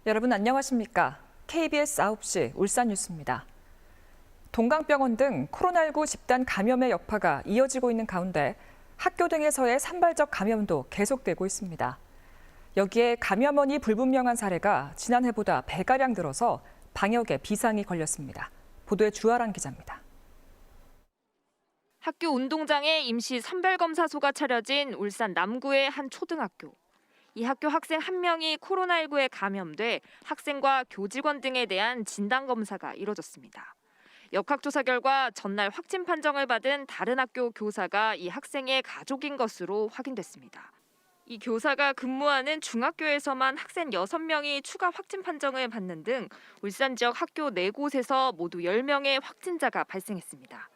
여러분 안녕하십니까? KBS 9시 울산 뉴스입니다. 동강병원 등 코로나19 집단 감염의 여파가 이어지고 있는 가운데 학교 등에서의 산발적 감염도 계속되고 있습니다. 여기에 감염원이 불분명한 사례가 지난해보다 배가량 늘어서 방역에 비상이 걸렸습니다. 보도에 주아랑 기자입니다. 학교 운동장에 임시 선별검사소가 차려진 울산 남구의 한 초등학교. 이 학교 학생 한 명이 코로나19에 감염돼 학생과 교직원 등에 대한 진단검사가 이뤄졌습니다. 역학조사 결과 전날 확진 판정을 받은 다른 학교 교사가 이 학생의 가족인 것으로 확인됐습니다. 이 교사가 근무하는 중학교에서만 학생 6명이 추가 확진 판정을 받는 등 울산 지역 학교 4곳에서 모두 10명의 확진자가 발생했습니다.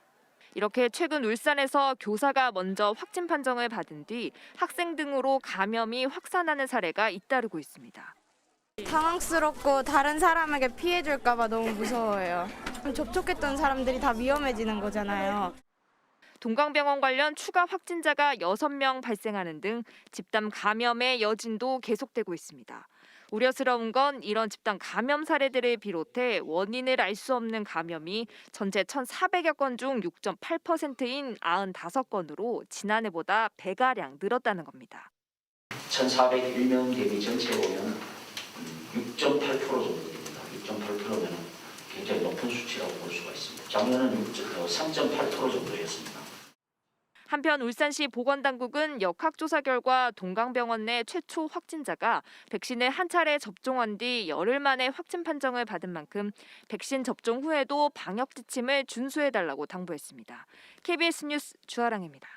이렇게 최근 울산에서 교사가 먼저 확진 판정을 받은 뒤 학생 등으로 감염이 확산하는 사례가 잇따르고 있습니다. 당황스럽고 다른 사람에게 피해 줄까 봐 너무 무서워요. 접촉했던 사람들이 다 위험해지는 거잖아요. 동강병원 관련 추가 확진자가 6명 발생하는 등 집단 감염의 여진도 계속되고 있습니다. 우려스러운 건 이런 집단 감염 사례들을 비롯해 원인을 알 수 없는 감염이 전체 1,400여 건 중 6.8%인 95건으로 지난해보다 배가량 늘었다는 겁니다. 1,401명 대비 전체에 보면 6.8% 정도 됩니다. 6.8%면 굉장히 높은 수치라고 볼 수가 있습니다. 작년은 3.8% 정도였습니다. 한편 울산시 보건당국은 역학조사 결과 동강병원 내 최초 확진자가 백신을 한 차례 접종한 뒤 열흘 만에 확진 판정을 받은 만큼 백신 접종 후에도 방역 지침을 준수해달라고 당부했습니다. KBS 뉴스 주아랑입니다.